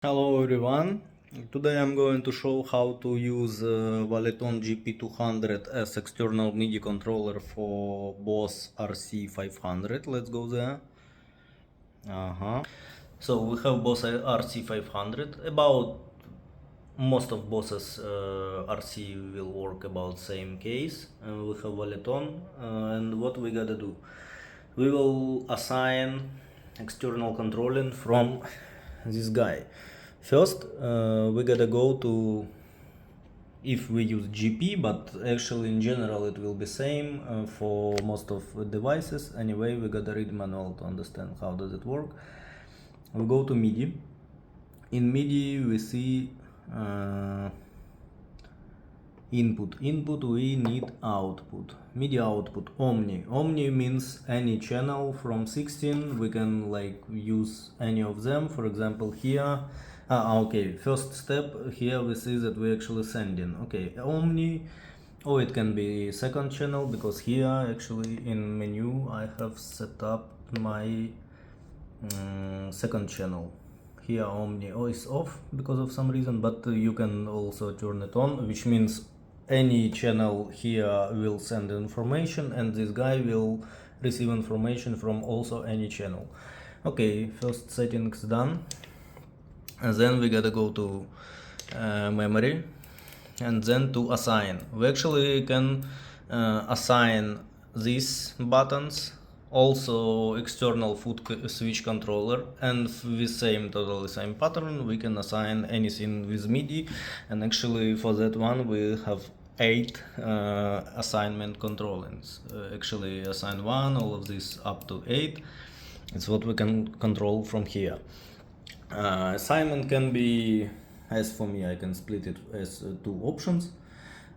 Hello everyone, today I'm going to show how to use Valeton GP200 as external MIDI controller for Boss RC500. Let's go there. So we have Boss RC500. About most of Boss's RC will work about same case. And we have Valeton, and what we gotta do? We will assign external controlling from this guy. First, we gotta go to, if we use GP, but actually in general it will be same for most of devices. Anyway, we gotta read manual to understand how does it work. We go to MIDI. In MIDI we see input. We need output. MIDI output omni means any channel from 16. We can like use any of them. For example, here okay, first step, here we see that we actually sending, okay, omni, or it can be second channel, because here actually in menu I have set up my second channel. Here omni is off because of some reason, but you can also turn it on, which means any channel here will send information and this guy will receive information from also any channel. Okay, first settings done, and then we gotta go to memory and then to assign. We actually can assign these buttons, also external foot switch controller, and with totally same pattern we can assign anything with MIDI. And actually for that one we have 8 assignment controllings. Actually assign 1, all of this up to 8. It's what we can control from here. Assignment can be, as for me, I can split it as 2 options.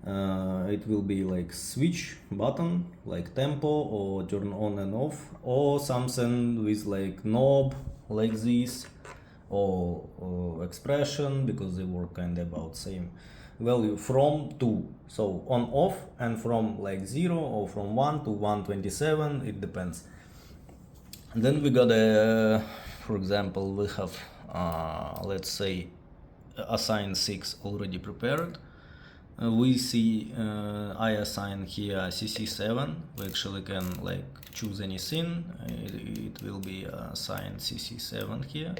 It will be like switch button, like tempo or turn on and off, or something with like knob like this, or expression, because they work kind of about same value, from 2, so on off, and from like 0 or from 1 to 127, it depends. And then we got a, for example, we have let's say assign 6 already prepared. We see I assign here CC7. We actually can like choose anything. It will be assigned CC7 here.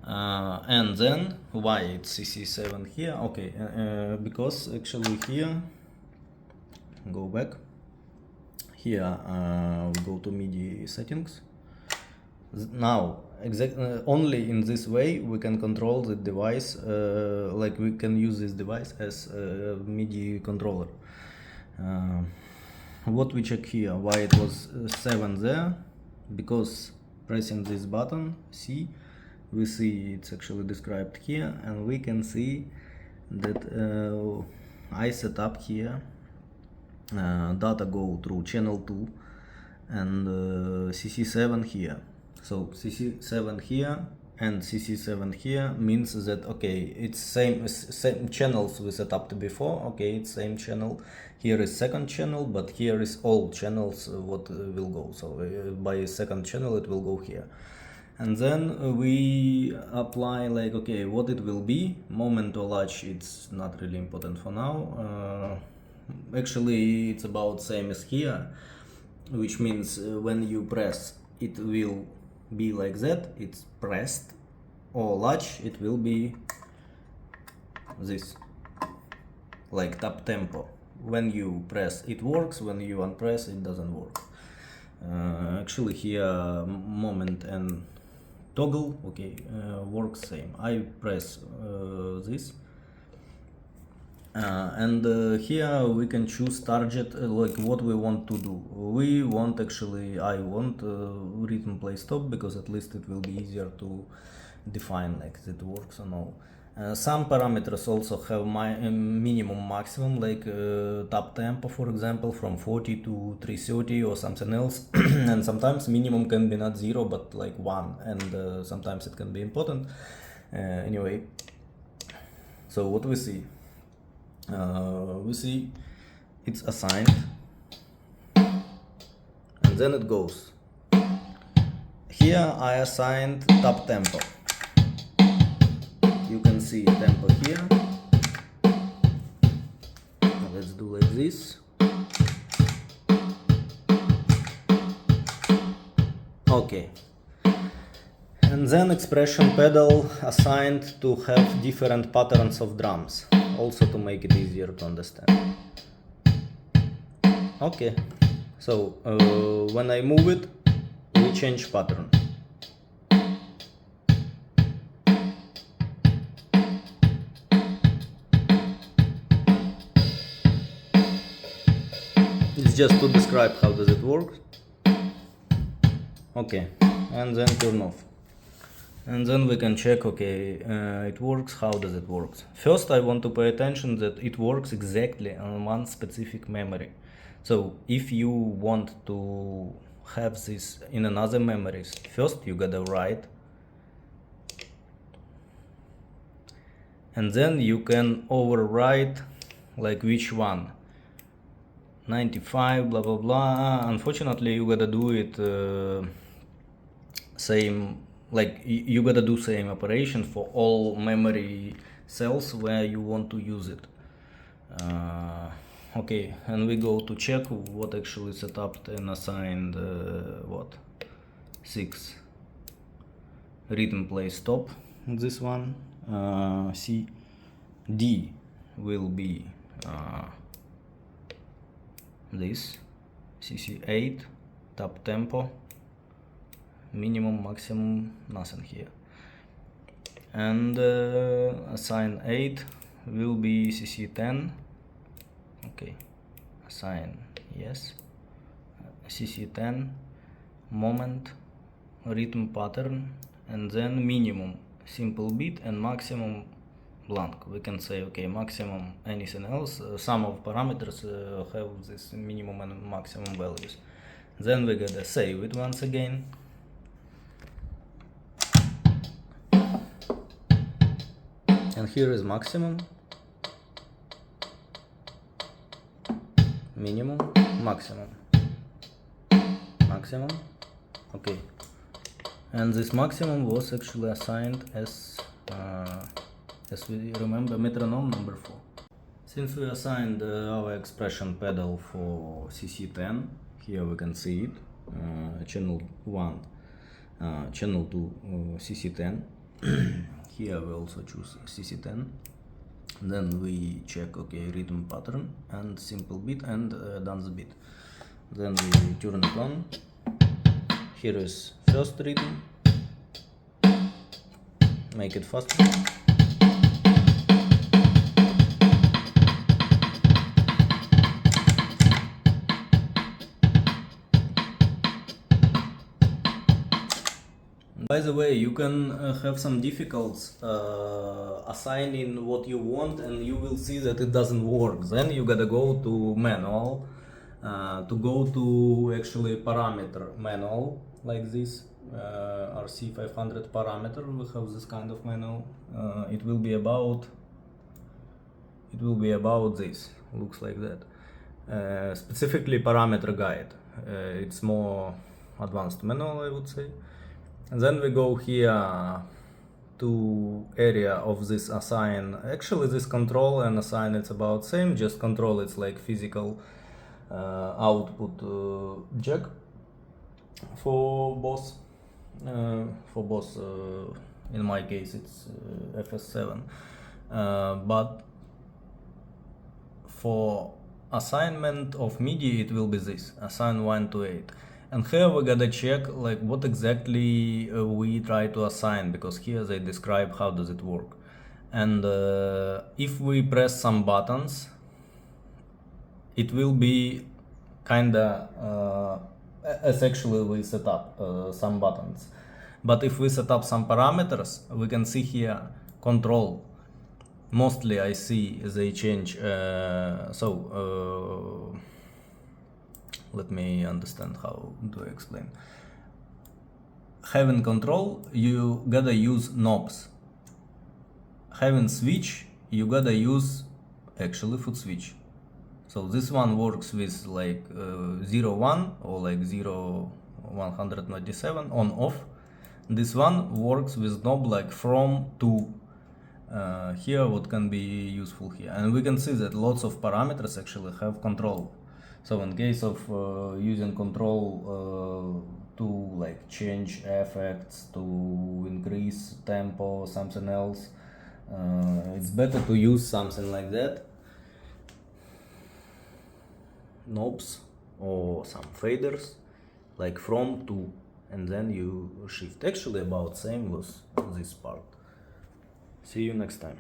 And then why it's CC7 here? Okay, because actually here, go back here, we go to MIDI settings. Now only in this way we can control the device, like we can use this device as a MIDI controller. What we check here, why it was 7 there, because pressing this button C, we see it's actually described here, and we can see that I set up here data go through channel 2 and CC7 here. So CC7 here and CC7 here means that okay, it's same channels we set up before. Okay, it's same channel. Here is second channel, but here is all channels what will go. So by second channel it will go here. And then we apply like, okay, what it will be, moment or latch, it's not really important for now. Actually it's about same as here, which means when you press it will be like that, it's pressed, or latch, it will be this, like tap tempo. When you press it works, when you unpress it doesn't work. Actually here moment and toggle, okay, works same. I press this, and here we can choose target, like what we want to do. We want actually, I want rhythm play stop, because at least it will be easier to define like it works or no. Some parameters also have my minimum maximum, like tap tempo, for example, from 40 to 330 or something else. And sometimes minimum can be not 0 but like 1, and sometimes it can be important. Anyway, so what we see, it's assigned, and then it goes. Here I assigned tap tempo. you can see tempo here. Let's do like this. Okay. And then expression pedal assigned to have different patterns of drums, also to make it easier to understand. Okay, so when I move it, we change pattern. It's just to describe how does it work. Okay, and then turn off. And then we can check, okay, it works, how does it work? First I want to pay attention that it works exactly on one specific memory. So if you want to have this in another memories, first you gotta write, and then you can overwrite like which one, 95 blah blah blah. Unfortunately you gotta do it same, like you gotta do same operation for all memory cells where you want to use it. Okay, and we go to check what actually set up and assigned what 6 rhythm play stop. This one C D will be this CC8 tap tempo, minimum, maximum, nothing here. And assign 8 will be CC10. Okay, assign yes, CC10, moment, rhythm pattern, and then minimum simple beat and maximum blank. We can say, okay, maximum anything else. Some of parameters have this minimum and maximum values. Then we gotta save it once again. And here is maximum, minimum, maximum, maximum. Okay, and this maximum was actually assigned as we remember, metronome number 4. Since we assigned our expression pedal for CC10, here we can see it, channel 1, channel 2 CC10. Here we also choose CC10. Then we check, okay, rhythm pattern and simple beat and dance beat. Then we turn it on. Here is first rhythm. Make it faster. By the way, you can have some difficulties assigning what you want, and you will see that it doesn't work. Then you gotta go to manual, to go to actually parameter manual like this, RC500 parameter. We have this kind of manual. It will be about this. Looks like that. Specifically parameter guide. It's more advanced manual, I would say. And then we go here to area of this assign. Actually this control and assign, it's about same, just control it's like physical output jack for Boss. In my case it's FS7, but for assignment of MIDI it will be this, assign 1 to 8. And here we gotta check like what exactly we try to assign, because here they describe how does it work. And if we press some buttons, it will be kinda as actually we set up some buttons. But if we set up some parameters, we can see here control. Mostly I see they change. Let me understand how to explain. Having control, you gotta use knobs. Having switch, you gotta use actually foot switch. So this one works with like 0-1 or like 0-197 on off. This one works with knob like from to. here what can be useful here, and we can see that lots of parameters actually have control. So in case of using control to like change effects, to increase tempo, something else, it's better to use something like that, knobs or some faders, like from to, and then you shift. Actually about same was this part. See you next time.